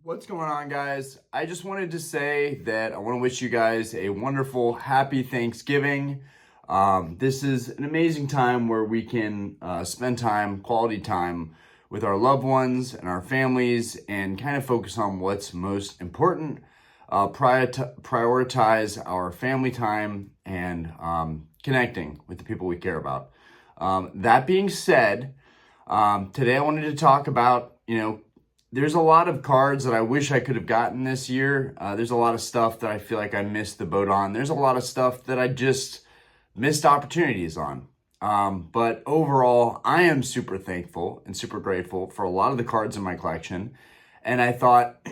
What's going on, guys? I just wanted to say that I want to wish you guys a wonderful, happy Thanksgiving. This is an amazing time where we can spend time, quality time with our loved ones and our families and kind of focus on what's most important. Prioritize our family time and connecting with the people we care about. That being said, today I wanted to talk about, there's a lot of cards that I wish I could have gotten this year. There's a lot of stuff that I feel like I missed the boat on. There's a lot of stuff that I just missed opportunities on. But overall, I am super thankful and super grateful for a lot of the cards in my collection. And I thought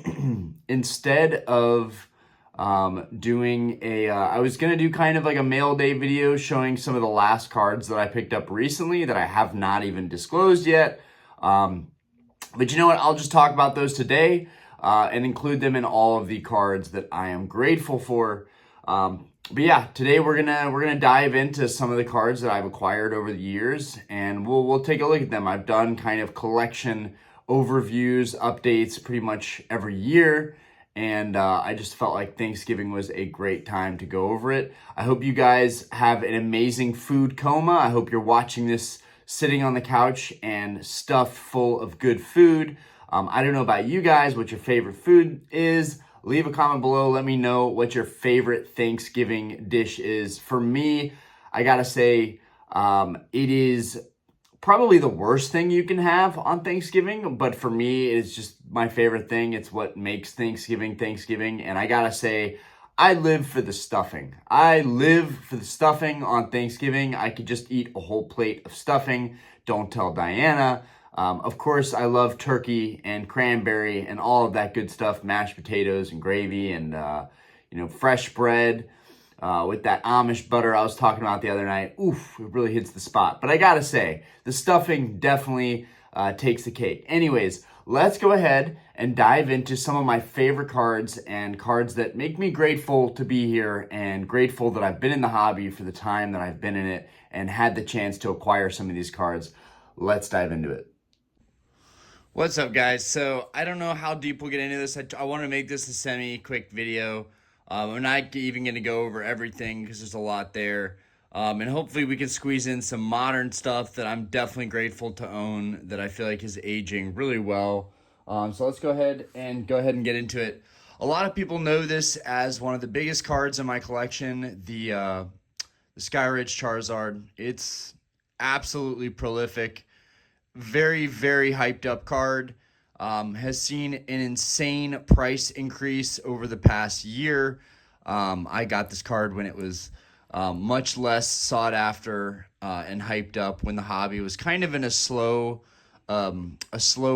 instead of I was going to do kind of like a mail day video showing some of the last cards that I picked up recently that I have not even disclosed yet. But you know what? I'll just talk about those today and include them in all of the cards that I am grateful for. But yeah, today we're gonna dive into some of the cards that I've acquired over the years, and we'll take a look at them. I've done kind of collection overviews, updates pretty much every year, and I just felt like Thanksgiving was a great time to go over it. I hope you guys have an amazing food coma. I hope you're watching this sitting on the couch and stuffed full of good food. I don't know about you guys, what your favorite food is. Leave a comment below. Let me know what your favorite Thanksgiving dish is. For me, I gotta say, it is probably the worst thing you can have on Thanksgiving, but for me, it's just my favorite thing. It's what makes Thanksgiving Thanksgiving, and I gotta say, I live for the stuffing. I live for the stuffing on Thanksgiving. I could just eat a whole plate of stuffing. Don't tell Diana. Of course, I love turkey and cranberry and all of that good stuff, mashed potatoes and gravy and, fresh bread with that Amish butter I was talking about the other night. Oof, it really hits the spot. But I gotta say, the stuffing definitely takes the cake. Anyways, let's go ahead and dive into some of my favorite cards and cards that make me grateful to be here and grateful that I've been in the hobby for the time that I've been in it and had the chance to acquire some of these cards. Let's dive into it. What's up, guys? So I don't know how deep we'll get into this. I want to make this a semi-quick video. I'm not even going to go over everything because there's a lot there. And hopefully we can squeeze in some modern stuff that I'm definitely grateful to own that I feel like is aging really well. So let's go ahead and get into it. A lot of people know this as one of the biggest cards in my collection, the Skyridge Charizard. It's absolutely prolific. Very, very hyped up card. Has seen an insane price increase over the past year. I got this card when it was much less sought after and hyped up, when the hobby was kind of in a slow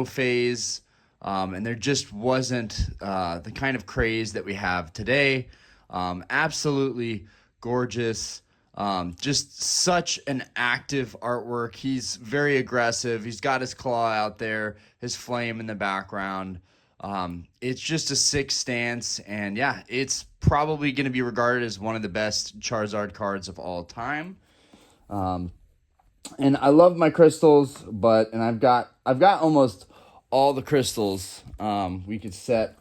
phase, and there just wasn't the kind of craze that we have today. Absolutely gorgeous. Just such an active artwork. He's very aggressive. He's got his claw out there, his flame in the background. It's just a sick stance, and yeah, it's probably going to be regarded as one of the best Charizard cards of all time. And I love my crystals, and I've got almost all the crystals. We could set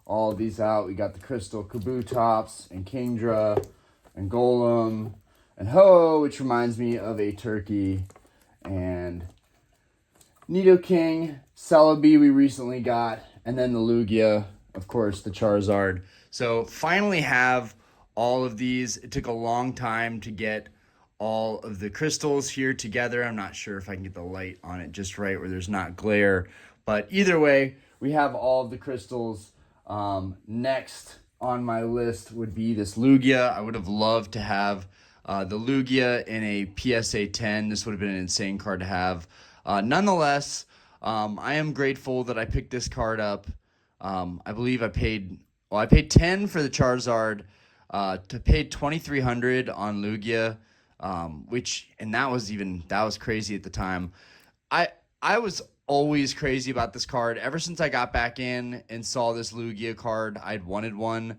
all of these out. We got the crystal Kabutops and Kingdra and Golem and Ho, which reminds me of a turkey, and Nidoking, Celebi we recently got, and then the Lugia, of course, the Charizard. So finally have all of these. It took a long time to get all of the crystals here together. I'm not sure if I can get the light on it just right where there's not glare, but either way, we have all of the crystals. Next on my list would be this Lugia. I would have loved to have the Lugia in a PSA 10. This would have been an insane card to have. Nonetheless, I am grateful that I picked this card up. I believe I paid 10 for the Charizard, to pay 2,300 on Lugia, that was crazy at the time. I was always crazy about this card. Ever since I got back in and saw this Lugia card, I'd wanted one.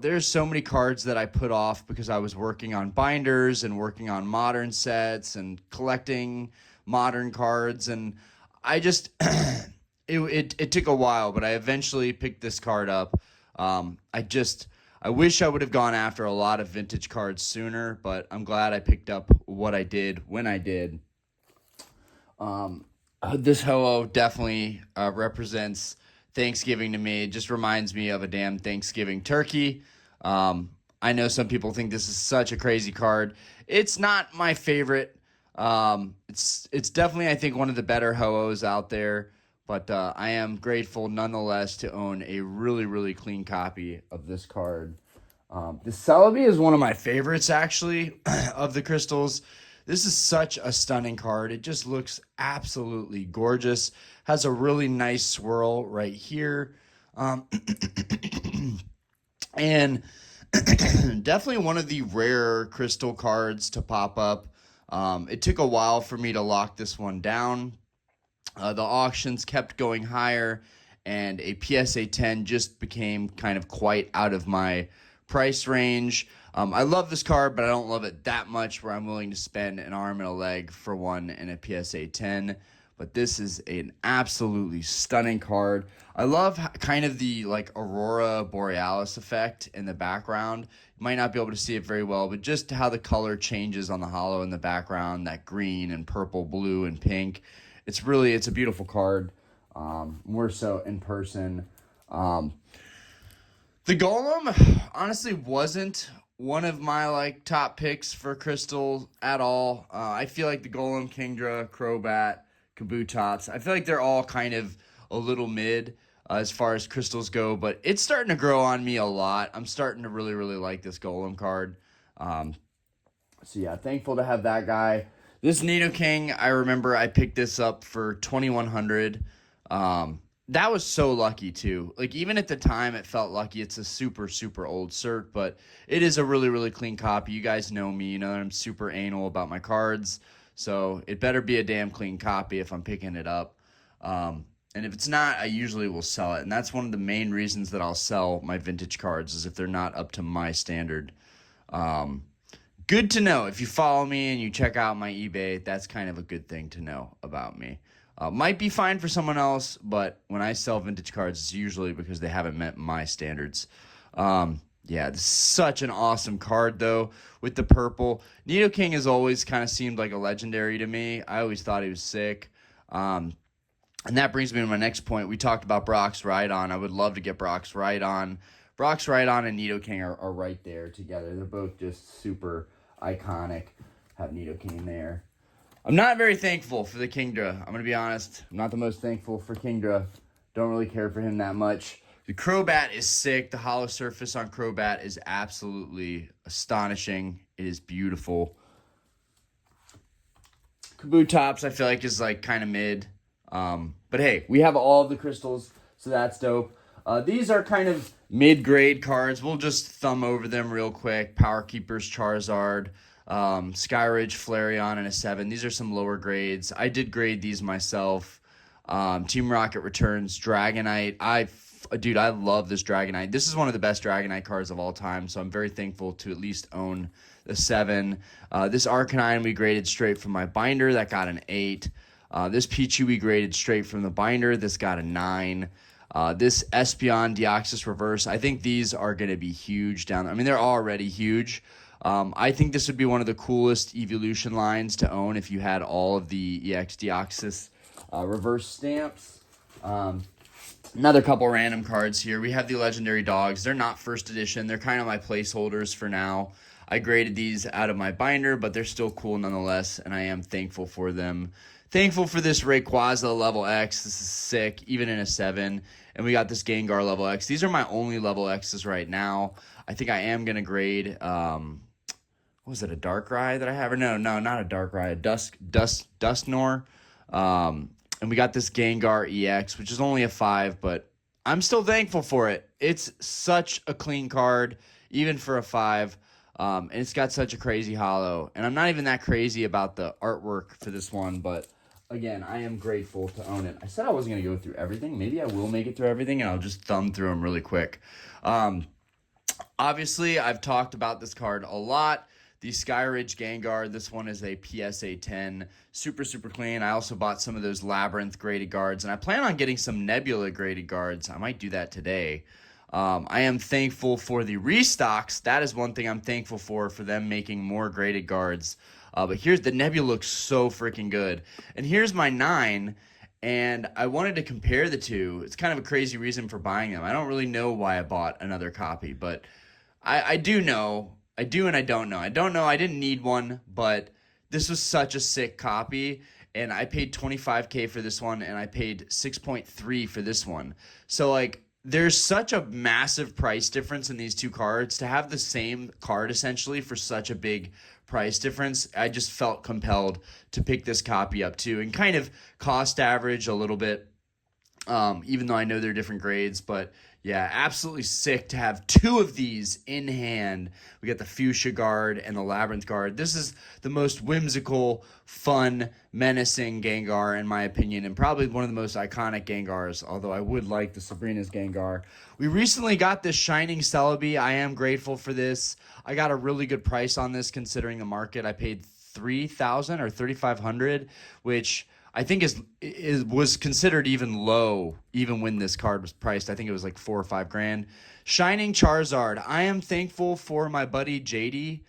There's so many cards that I put off because I was working on binders and working on modern sets and collecting modern cards, and I just it took a while, but I eventually picked this card up. I wish I would have gone after a lot of vintage cards sooner, but I'm glad I picked up what I did when I did. This Ho-Oh definitely represents Thanksgiving to me. It just reminds me of a damn Thanksgiving turkey. I know some people think this is such a crazy card. It's not my favorite. It's definitely, I think, one of the better Ho-Ohs out there. But I am grateful nonetheless to own a really, really clean copy of this card. The Celebi is one of my favorites, actually, of the crystals. This is such a stunning card. It just looks absolutely gorgeous. Has a really nice swirl right here. And definitely one of the rare crystal cards to pop up. It took a while for me to lock this one down. The auctions kept going higher, and a PSA 10 just became kind of quite out of my price range. I love this card, but I don't love it that much where I'm willing to spend an arm and a leg for one in a PSA 10. But this is an absolutely stunning card. I love kind of the like Aurora Borealis effect in the background. You might not be able to see it very well, but just how the color changes on the holo in the background, that green and purple, blue and pink. It's a beautiful card, more so in person. The Golem honestly wasn't one of my like top picks for crystal at all. I feel like the Golem, Kingdra, Crobat, Kabutops, I feel like they're all kind of a little mid as far as crystals go, but it's starting to grow on me a lot. I'm starting to really, really like this Golem card. So yeah, thankful to have that guy. This Nidoking, I remember I picked this up for 2,100. That was so lucky too. Like even at the time, it felt lucky. It's a super, super old cert, but it is a really, really clean copy. You guys know me. You know that I'm super anal about my cards, so it better be a damn clean copy if I'm picking it up. And if it's not, I usually will sell it, and that's one of the main reasons that I'll sell my vintage cards is if they're not up to my standard. Good to know. If you follow me and you check out my eBay, that's kind of a good thing to know about me. Might be fine for someone else, but when I sell vintage cards, it's usually because they haven't met my standards. Yeah, this is such an awesome card, though, with the purple. Nidoking has always kind of seemed like a legendary to me. I always thought he was sick. And that brings me to my next point. We talked about Brock's Rhydon. I would love to get Brock's Rhydon. Brock's Rhydon and Nidoking are right there together. They're both just super iconic. Have Nidoking there. I'm not very thankful for the Kingdra. I'm going to be honest. I'm not the most thankful for Kingdra. Don't really care for him that much. The Crobat is sick. The hollow surface on Crobat is absolutely astonishing. It is beautiful. Kabutops, I feel like, is like kind of mid. But hey, we have all of the crystals, so that's dope. These are kind of mid-grade cards. We'll just thumb over them real quick. Power Keepers Charizard, Skyridge Flareon in a 7. These are some lower grades. I did grade these myself. Team Rocket Returns Dragonite. Dude, I love this Dragonite. This is one of the best Dragonite cards of all time, so I'm very thankful to at least own the 7. This Arcanine we graded straight from my binder. That got an 8. This Pichu we graded straight from the binder. This got a 9. This Espeon Deoxys Reverse, I think these are going to be huge down there. I mean, they're already huge. I think this would be one of the coolest evolution lines to own if you had all of the EX Deoxys reverse stamps. Another couple random cards here. We have the Legendary Dogs. They're not first edition. They're kind of my placeholders for now. I graded these out of my binder, but they're still cool nonetheless, and I am thankful for them. Thankful for this Rayquaza level X. This is sick, even in a 7. And we got this Gengar level X. These are my only level X's right now. I think I am going to grade, was it a Darkrai that I have? Or no, not a Darkrai, a Dusknoir. And we got this Gengar EX, which is only a 5, but I'm still thankful for it. It's such a clean card, even for a 5. And it's got such a crazy holo. And I'm not even that crazy about the artwork for this one, but again, I am grateful to own it. I said I wasn't going to go through everything. Maybe I will make it through everything, and I'll just thumb through them really quick. Obviously, I've talked about this card a lot. the Skyridge Gengar. This one is a PSA 10. Super, super clean. I also bought some of those Labyrinth graded guards, and I plan on getting some Nebula graded guards. I might do that today. I am thankful for the restocks. That is one thing I'm thankful for them making more graded guards. But here's the Nebula, looks so freaking good. And here's my 9, and I wanted to compare the two. It's kind of a crazy reason for buying them. I don't really know why I bought another copy, but I do know. I do and I don't know. I don't know. I didn't need one, but this was such a sick copy, and I paid $25K for this one, and I paid 6.3 for this one. So, like, there's such a massive price difference in these two cards. To have the same card essentially for such a big price difference, I just felt compelled to pick this copy up too, and kind of cost average a little bit, even though I know they're different grades. But yeah, absolutely sick to have two of these in hand. We got the Fuchsia guard and the Labyrinth guard. This is the most whimsical, fun, menacing Gengar, in my opinion, and probably one of the most iconic Gengars, although I would like the Sabrina's Gengar. We recently got this Shining Celebi. I am grateful for this. I got a really good price on this considering the market. I paid $3,000 or $3,500, which I think was considered even low, even when this card was priced. I think it was like $4 or $5 grand. Shining Charizard. I am thankful for my buddy JD.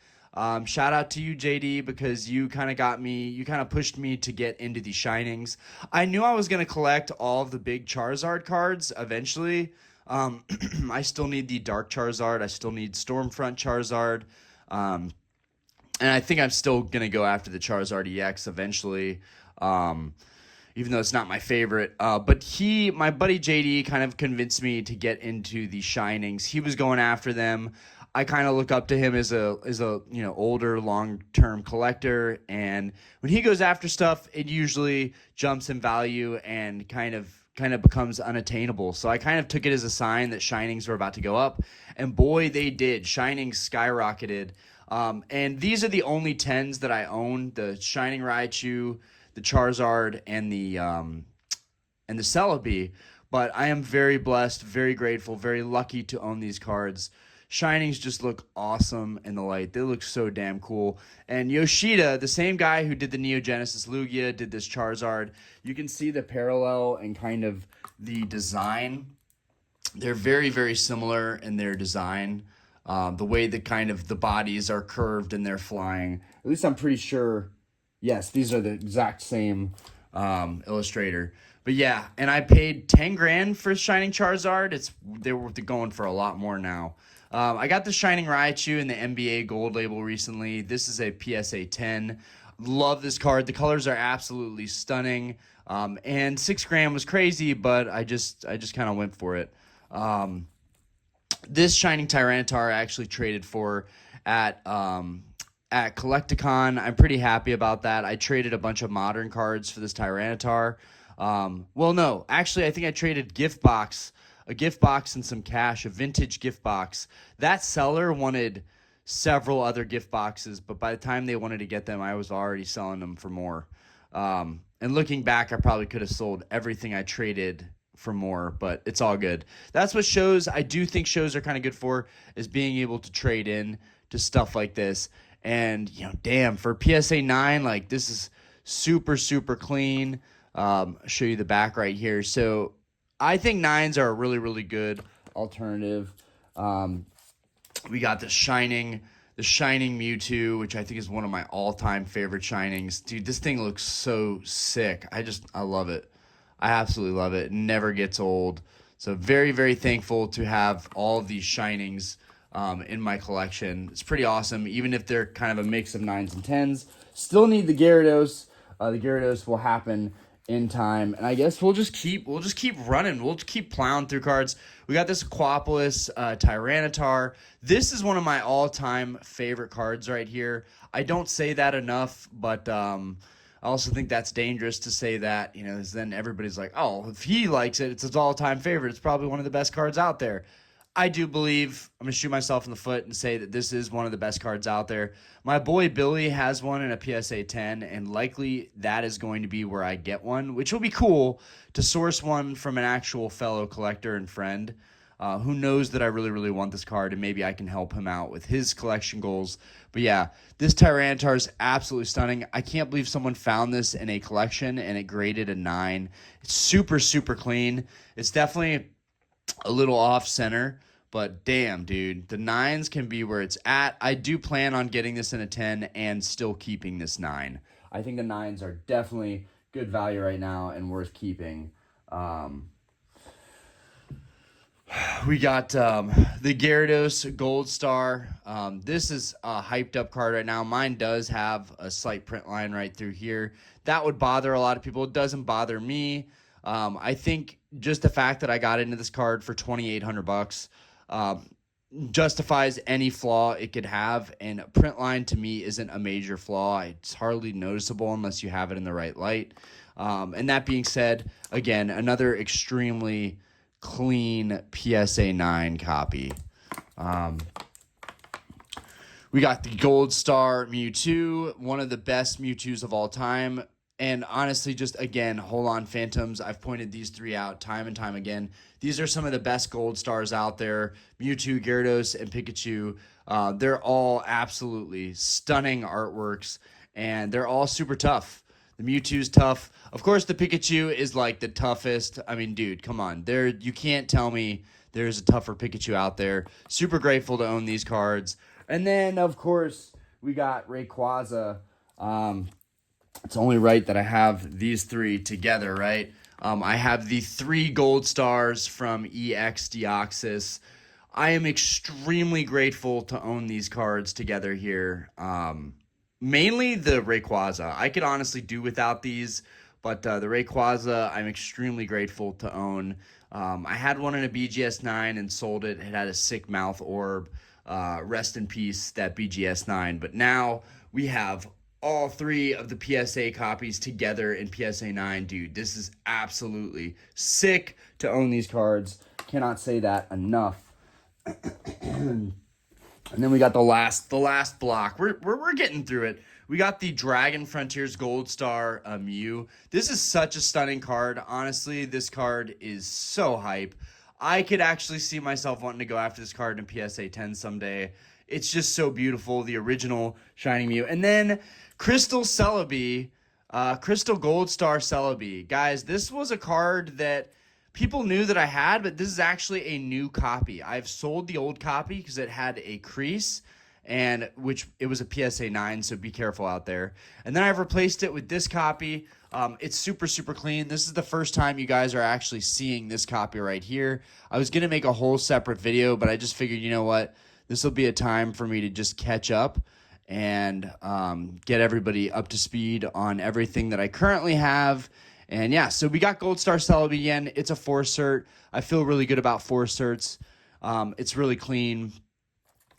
Shout out to you, JD, because you kind of pushed me to get into the Shinings. I knew I was going to collect all of the big Charizard cards eventually. I still need the Dark Charizard. I still need Stormfront Charizard. And I think I'm still going to go after the Charizard EX eventually. Even though it's not my favorite. But my buddy JD kind of convinced me to get into the Shinings. He was going after them. I kind of look up to him as a older, long-term collector, and when he goes after stuff, it usually jumps in value and kind of becomes unattainable. So I kind of took it as a sign that Shinings were about to go up, and boy, they did. Shinings skyrocketed. And these are the only 10s that I own: the Shining Raichu, the Charizard, and the Celebi. But I am very blessed, very grateful, very lucky to own these cards. Shinings just look awesome in the light. They look so damn cool. And Yoshida, the same guy who did the Neo Genesis Lugia, did this Charizard. You can see the parallel and kind of the design. They're very, very similar in their design. The way that kind of the bodies are curved and they're flying. At least I'm pretty sure. Yes, these are the exact same illustrator. But yeah, and I paid 10 grand for Shining Charizard. They're going for a lot more now. I got the Shining Raichu in the NBA Gold label recently. This is a PSA 10. Love this card. The colors are absolutely stunning. And 6 grand was crazy, but I just kind of went for it. This Shining Tyranitar I actually traded for at Collecticon. I'm pretty happy about that. I traded a bunch of modern cards for this Tyranitar. Well, no, actually, I think I traded a gift box and some cash, a vintage gift box. That seller wanted several other gift boxes, but by the time they wanted to get them, I was already selling them for more. And looking back, I probably could have sold everything I traded for more, but it's all good. That's what I do think shows are kind of good for, is being able to trade in to stuff like this. And, damn, for PSA 9, like, this is super, super clean. I'll show you the back right here. So I think 9s are a really, really good alternative. We got the Shining Mewtwo, which I think is one of my all-time favorite Shinings. Dude, this thing looks so sick. I love it. I absolutely love it. It never gets old. So very, very thankful to have all of these Shinings in my collection. It's pretty awesome, even if they're kind of a mix of 9s and 10s. Still need the Gyarados. The Gyarados will happen in time, and I guess we'll just keep running. We'll just keep plowing through cards. We got this Aquapolis Tyranitar. This is one of my all-time favorite cards right here. I don't say that enough, but I also think that's dangerous to say that, because then everybody's like, oh, if he likes it, it's his all-time favorite. It's probably one of the best cards out there. I do believe, I'm going to shoot myself in the foot and say that this is one of the best cards out there. My boy Billy has one in a PSA 10, and likely that is going to be where I get one, which will be cool to source one from an actual fellow collector and friend. Who knows that I really, really want this card, and maybe I can help him out with his collection goals. But yeah, this Tyranitar is absolutely stunning. I can't believe someone found this in a collection and it graded a 9. It's super, super clean. It's definitely a little off center, but damn, dude, the 9s can be where it's at. I do plan on getting this in a 10 and still keeping this 9. I think the 9s are definitely good value right now and worth keeping. We got the Gyarados Gold Star. This is a hyped up card right now. Mine does have a slight print line right through here. That would bother a lot of people. It doesn't bother me. I think just the fact that I got into this card for $2,800 justifies any flaw it could have. And a print line to me isn't a major flaw. It's hardly noticeable unless you have it in the right light. And that being said, again, another extremely clean PSA 9 copy. We got the Gold Star Mewtwo, one of the best Mewtwo's of all time. And honestly, just again, hold on, Phantoms. I've pointed these 3 out time and time again. These are some of the best Gold Stars out there. Mewtwo, Gyarados, and Pikachu. They're all absolutely stunning artworks, and they're all super tough. The Mewtwo's tough. Of course, the Pikachu is like the toughest. I mean, dude, come on. You can't tell me there's a tougher Pikachu out there. Super grateful to own these cards. And then, of course, we got Rayquaza. It's only right that I have these 3 together, right? I have the 3 Gold Stars from EX Deoxys. I am extremely grateful to own these cards together here. Mainly the Rayquaza. I could honestly do without these, but the Rayquaza I'm extremely grateful to own. I had one in a BGS 9 and sold it. It had a sick mouth orb. Rest in peace, that BGS 9. But now we have all 3 of the PSA copies together in PSA 9. Dude, this is absolutely sick to own these cards. Cannot say that enough. And then we got the last block. We're getting through it. We got the Dragon Frontiers Gold Star Mew. This is such a stunning card. Honestly, this card is so hype. I could actually see myself wanting to go after this card in PSA 10 someday. It's just so beautiful. The original Shiny Mew. And then Crystal Celebi, Crystal Gold Star Celebi. Guys, this was a card that people knew that I had, but this is actually a new copy. I've sold the old copy because it had a crease, and which it was a PSA 9, so be careful out there. And then I've replaced it with this copy. It's super, super clean. This is the first time you guys are actually seeing this copy right here. I was going to make a whole separate video, but I just figured, you know what? This will be a time for me to just catch up and get everybody up to speed on everything that I currently have. And yeah, so we got Gold Star Celebi again. It's a 4 cert. I feel really good about 4 certs. It's really clean.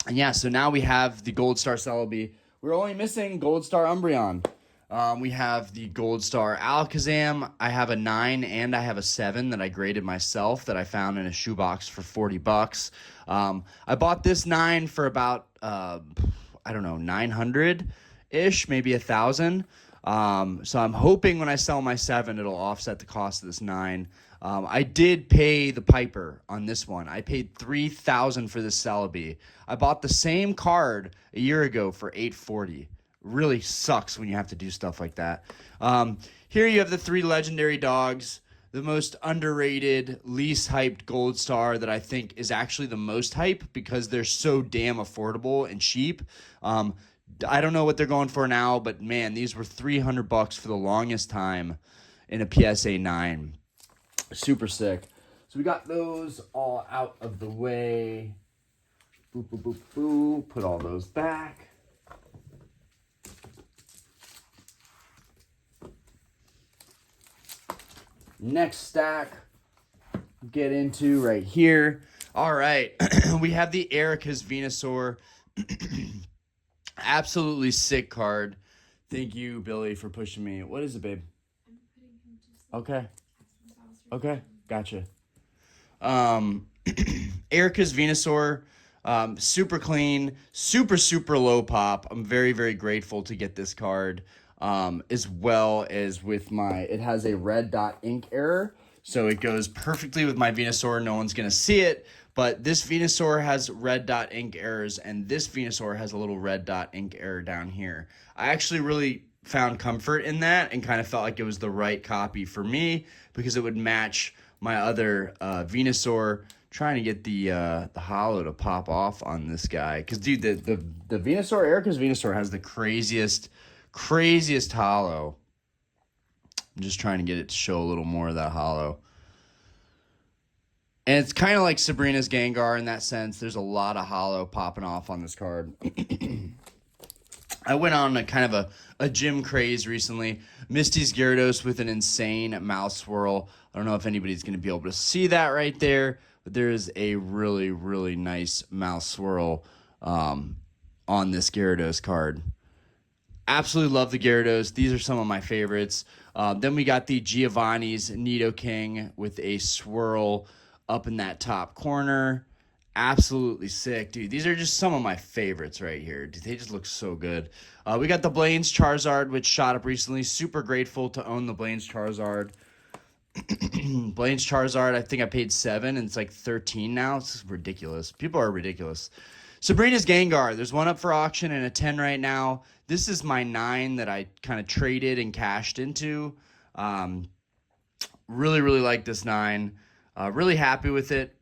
And yeah, so now we have the Gold Star Celebi. We're only missing Gold Star Umbreon. We have the Gold Star Alakazam. I have a 9 and I have a 7 that I graded myself that I found in a shoebox for $40. I bought this 9 for about, I don't know, 900-ish, maybe 1,000. So I'm hoping when I sell my 7, it'll offset the cost of this 9. I did pay the piper on this one. I paid $3,000 for this Celebi. I bought the same card a year ago for $840. Really sucks when you have to do stuff like that. Here you have the 3 legendary dogs. The most underrated, least hyped Gold Star that I think is actually the most hype because they're so damn affordable and cheap. I don't know what they're going for now, but man, these were $300 for the longest time in a PSA 9. Super sick. So we got those all out of the way. Boop, boop, boop, boop. Put all those back. Next stack, get into right here. All right, we have the Erica's Venusaur. Absolutely sick card. Thank you, Billy, for pushing me. What is it, babe? Okay. Okay, gotcha. Erica's Venusaur, super clean, super, super low pop. I'm very, very grateful to get this card. As well as with it has a red dot ink error. So it goes perfectly with my Venusaur. No one's going to see it. But this Venusaur has red dot ink errors, and this Venusaur has a little red dot ink error down here. I actually really found comfort in that and kind of felt like it was the right copy for me because it would match my other Venusaur. Trying to get the holo to pop off on this guy. Because, dude, the Venusaur, Erica's Venusaur has the craziest holo. I'm just trying to get it to show a little more of that holo. And it's kind of like Sabrina's Gengar in that sense. There's a lot of holo popping off on this card. I went on a kind of a gym craze recently. Misty's Gyarados with an insane mouth swirl. I don't know if anybody's going to be able to see that right there, but there is a really, really nice mouth swirl on this Gyarados card. Absolutely love the Gyarados. These are some of my favorites. Then we got the Giovanni's Nidoking with a swirl up in that top corner. Absolutely sick, dude. These are just some of my favorites right here. Dude, they just look so good. We got the Blaine's Charizard, which shot up recently. Super grateful to own the Blaine's Charizard. Blaine's Charizard, I think I paid $7, and it's like $13 now. It's ridiculous. People are ridiculous. Sabrina's Gengar. There's one up for auction and a 10 right now. This is my 9 that I kind of traded and cashed into. Really, really like this 9. Really happy with it.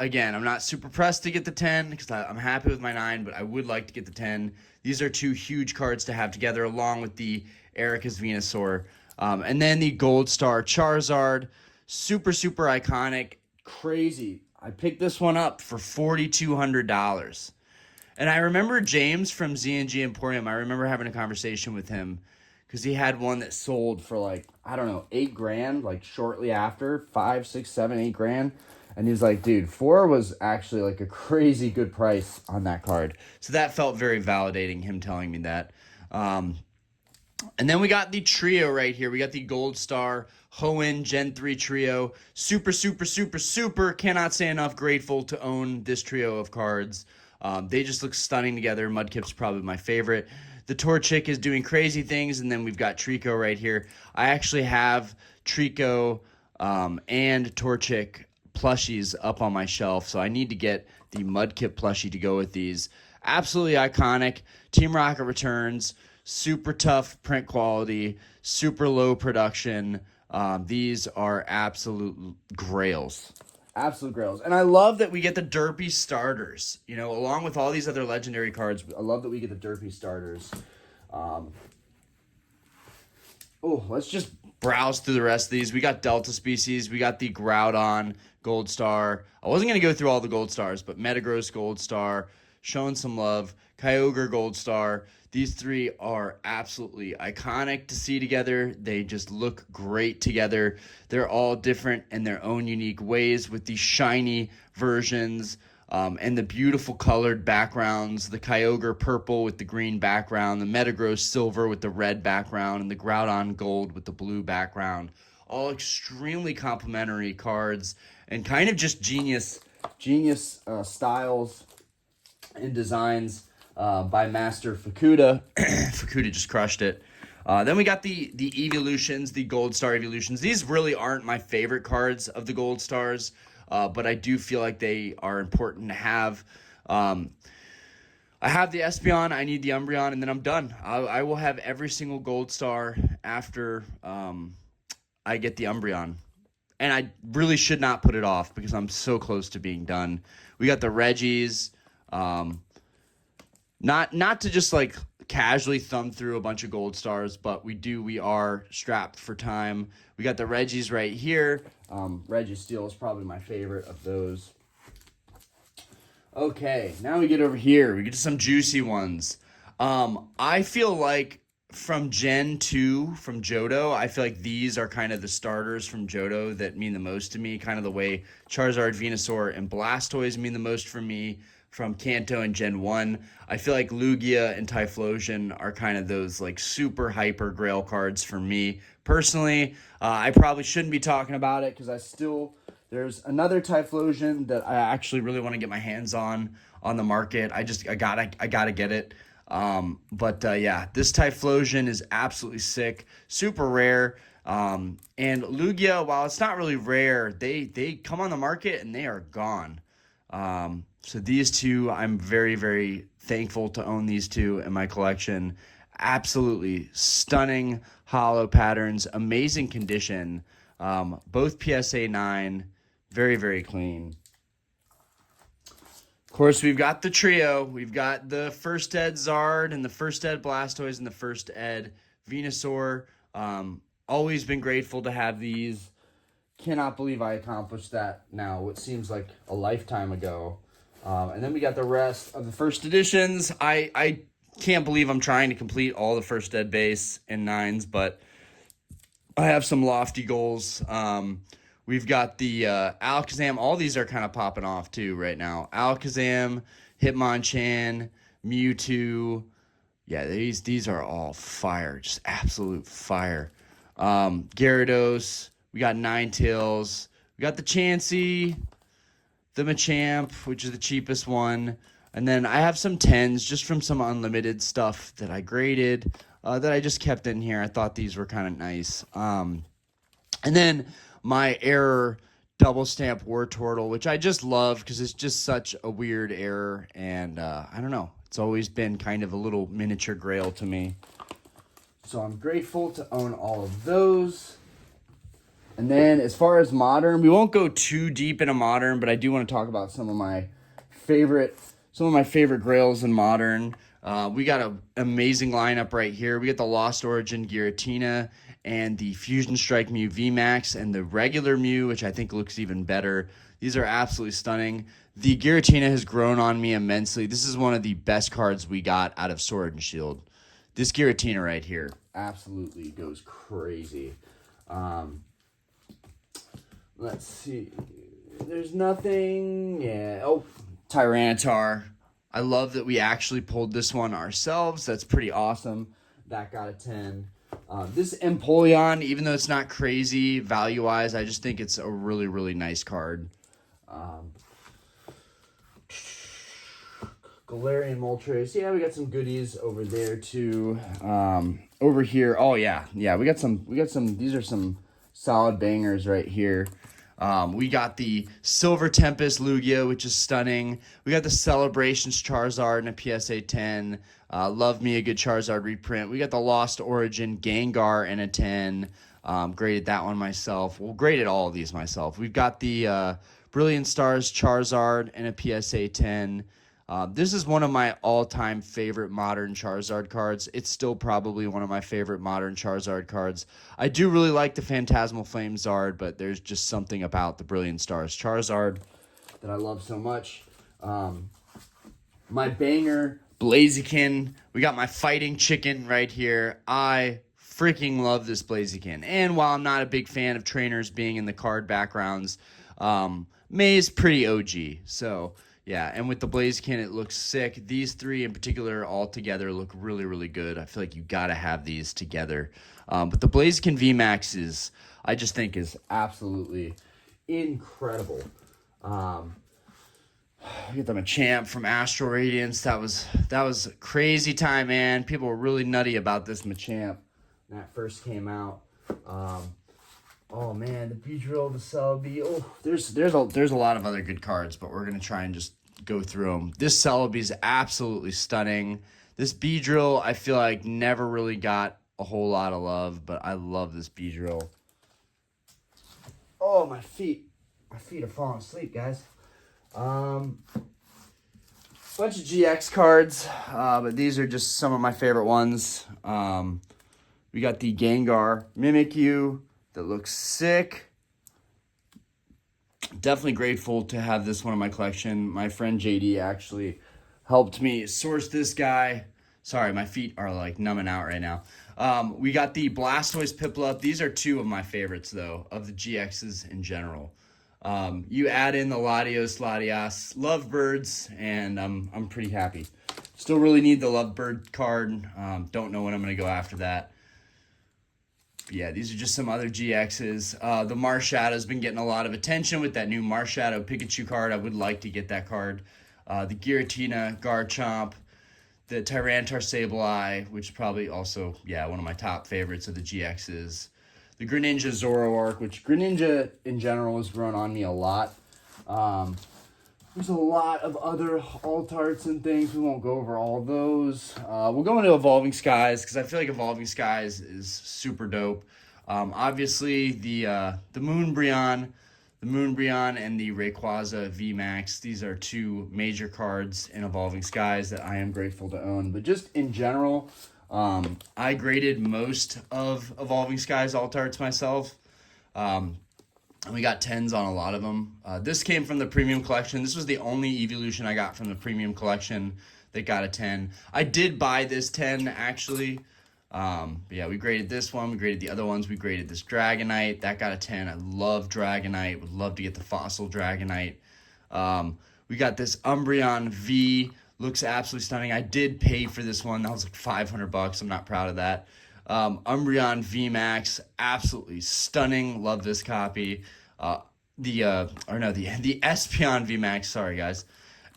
Again, I'm not super pressed to get the 10 because I'm happy with my 9, but I would like to get the 10. These are 2 huge cards to have together along with the Erica's Venusaur. And then the Gold Star Charizard. Super, super iconic. Crazy. I picked this one up for $4,200. And I remember James from Z&G Emporium. I remember having a conversation with him because he had one that sold for like, I don't know, $8,000, like shortly after, 5, 6, 7, 8 grand. And he was like, dude, 4 was actually like a crazy good price on that card. So that felt very validating, him telling me that. And then we got the trio right here. We got the Gold Star Hoenn Gen 3 trio. Super, super, super, super. Cannot say enough grateful to own this trio of cards. They just look stunning together. Mudkip's probably my favorite. The Torchic is doing crazy things. And then we've got Trico right here. I actually have Trico and Torchic plushies up on my shelf. So I need to get the Mudkip plushie to go with these. Absolutely iconic. Team Rocket returns. Super tough print quality, super low production. These are absolute grails. Absolute grails. And I love that we get the Derpy starters. You know, along with all these other legendary cards, I love that we get the Derpy starters. Let's just browse through the rest of these. We got Delta Species. We got the Groudon Gold Star. I wasn't going to go through all the Gold Stars, but Metagross Gold Star, showing some love. Kyogre Gold Star. These 3 are absolutely iconic to see together. They just look great together. They're all different in their own unique ways with these shiny versions and the beautiful colored backgrounds. The Kyogre purple with the green background, the Metagross silver with the red background, and the Groudon gold with the blue background. All extremely complementary cards and kind of just genius styles and designs. By Master Fukuda. Fukuda just crushed it. Then we got the Evolutions, the Gold Star Evolutions. These really aren't my favorite cards of the Gold Stars, but I do feel like they are important to have. I have the Espeon, I need the Umbreon, and then I'm done. I will have every single Gold Star after I get the Umbreon. And I really should not put it off because I'm so close to being done. We got the Reggies. Not to just like casually thumb through a bunch of Gold Stars, but we are strapped for time. We got the Reggies right here. Registeel is probably my favorite of those. Okay, now we get over here. We get to some juicy ones. I feel like from Gen 2, from Johto, I feel like these are kind of the starters from Johto that mean the most to me, kind of the way Charizard, Venusaur, and Blastoise mean the most for me from Kanto and Gen 1. I feel like Lugia and Typhlosion are kind of those like super hyper grail cards for me. Personally, I probably shouldn't be talking about it because there's another Typhlosion that I actually really want to get my hands on the market. I gotta get it. Yeah, this Typhlosion is absolutely sick, super rare. And Lugia, while it's not really rare, they come on the market and they are gone. So these two, I'm very, very thankful to own these two in my collection. Absolutely stunning hollow patterns, amazing condition. Both PSA 9, very, very clean. Of course, we've got the trio. We've got the first ed Zard and the first ed Blastoise and the first ed Venusaur. Always been grateful to have these. Cannot believe I accomplished that now, what seems like a lifetime ago. And then we got the rest of the first editions. I can't believe I'm trying to complete all the first ed base in 9s, but I have some lofty goals. We've got the Alakazam. All these are kind of popping off too right now. Alakazam, Hitmonchan, Mewtwo. Yeah, these are all fire, just absolute fire. Gyarados. We got Ninetales. We got the Chansey, the Machamp, which is the cheapest one. And then I have some 10s just from some unlimited stuff that I graded that I just kept in here. I thought these were kind of nice. And then my error double stamp Wartortle, which I just love because it's just such a weird error. And I don't know. It's always been kind of a little miniature grail to me. So I'm grateful to own all of those. And then as far as modern, we won't go too deep into modern, but I do want to talk about some of my favorite grails in modern. We got an amazing lineup right here. We got the Lost Origin Giratina and the Fusion Strike Mew VMAX and the regular Mew, which I think looks even better. These are absolutely stunning. The Giratina has grown on me immensely. This is one of the best cards we got out of Sword and Shield. This Giratina right here absolutely goes crazy. Let's see. There's nothing. Yeah. Oh, Tyranitar. I love that we actually pulled this one ourselves. That's pretty awesome. That got a 10. This Empoleon, even though it's not crazy value-wise, I just think it's a really, really nice card. Galarian Moltres. Yeah, we got some goodies over there too. Over here. Oh yeah. Yeah, we got some these are some solid bangers right here. We got the Silver Tempest Lugia, which is stunning. We got the Celebrations Charizard and a PSA 10. Love me a good Charizard reprint. We got the Lost Origin Gengar and a 10. Graded that one myself. Well, graded all of these myself. We've got the Brilliant Stars Charizard and a PSA 10. This is one of my all-time favorite modern Charizard cards. It's still probably one of my favorite modern Charizard cards. I do really like the Phantasmal Flame Zard, but there's just something about the Brilliant Stars Charizard that I love so much. My banger, Blaziken. We got my Fighting Chicken right here. I freaking love this Blaziken. And while I'm not a big fan of trainers being in the card backgrounds, May's pretty OG, so... yeah, and with the Blaziken, it looks sick. These three in particular all together look really, really good. I feel like you got to have these together. But the Blaziken VMAX I just think is absolutely incredible. We get them a champ from Astral Radiance. That was a crazy time, man. People were really nutty about this Machamp when that first came out. Oh man, the Beedrill, the Celebi. Oh, there's a lot of other good cards, but we're gonna try and just go through them. This Celebi is absolutely stunning. This Beedrill, I feel like never really got a whole lot of love, but I love this Beedrill. Oh, my feet are falling asleep, guys. Bunch of GX cards, but these are just some of my favorite ones. We got the Gengar Mimikyu that looks sick. Definitely grateful to have this one in my collection. My friend JD actually helped me source this guy. Sorry, my feet are like numbing out right now. We got the Blastoise Piplup. These are two of my favorites, though, of the GXs in general. You add in the Latias, Lovebirds, and I'm pretty happy. Still really need the Lovebird card. Don't know when I'm going to go after that. Yeah, these are just some other GXs. The Marshadow's been getting a lot of attention with that new Marshadow Pikachu card. I would like to get that card. The Giratina, Garchomp, the Tyranitar Sableye, which is probably also, one of my top favorites of the GXs. the Greninja Zoroark, which Greninja in general has grown on me a lot. There's a lot of other alt-arts and things. We won't go over all those. We'll go into Evolving Skies because I feel like Evolving Skies is super dope. Obviously, the Moonbreon, and the Rayquaza VMAX. These are two major cards in Evolving Skies that I am grateful to own. But just in general, I graded most of Evolving Skies alt-arts myself. And we got 10s on a lot of them. This came from the premium collection. This was the only evolution I got from the premium collection that got a 10. I did buy this 10, actually. Yeah, we graded this one. We graded the other ones. We graded this Dragonite. That got a 10. I love Dragonite. Would love to get the fossil Dragonite. We got this Umbreon V. Looks absolutely stunning. I did pay for this one. That was like $500. I'm not proud of that. Umbreon VMAX, absolutely stunning. Love this copy. The Espeon VMAX, sorry guys.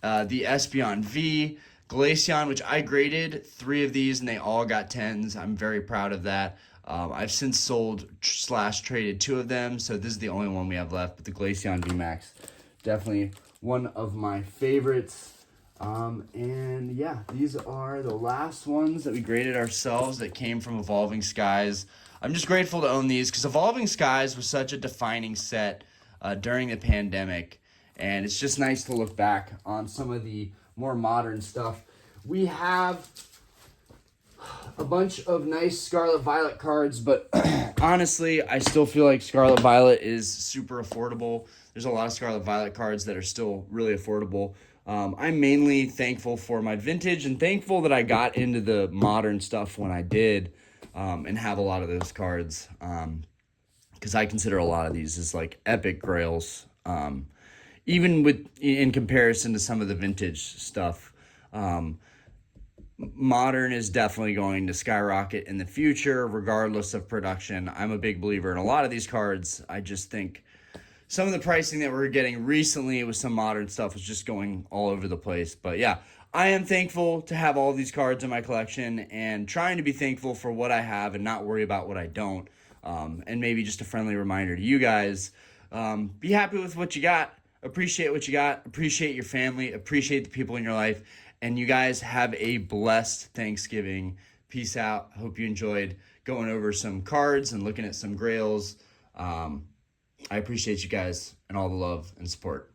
The Espeon V, Glaceon, which I graded 3 of these and they all got 10s. I'm very proud of that. I've since sold / traded 2 of them, so this is the only one we have left, but the Glaceon VMAX, definitely one of my favorites. And yeah, these are the last ones that we graded ourselves that came from Evolving Skies. I'm just grateful to own these because Evolving Skies was such a defining set during the pandemic. And it's just nice to look back on some of the more modern stuff. We have a bunch of nice Scarlet Violet cards, but honestly, I still feel like Scarlet Violet is super affordable. There's a lot of Scarlet Violet cards that are still really affordable. I'm mainly thankful for my vintage and thankful that I got into the modern stuff when I did, and have a lot of those cards, because I consider a lot of these as like epic grails, even in comparison to some of the vintage stuff. Modern is definitely going to skyrocket in the future, regardless of production. I'm a big believer in a lot of these cards. I just think some of the pricing that we're getting recently with some modern stuff is just going all over the place. But yeah, I am thankful to have all these cards in my collection and trying to be thankful for what I have and not worry about what I don't. And maybe just a friendly reminder to you guys, be happy with what you got. Appreciate what you got. Appreciate your family. Appreciate the people in your life. And you guys have a blessed Thanksgiving. Peace out. Hope you enjoyed going over some cards and looking at some grails. I appreciate you guys and all the love and support.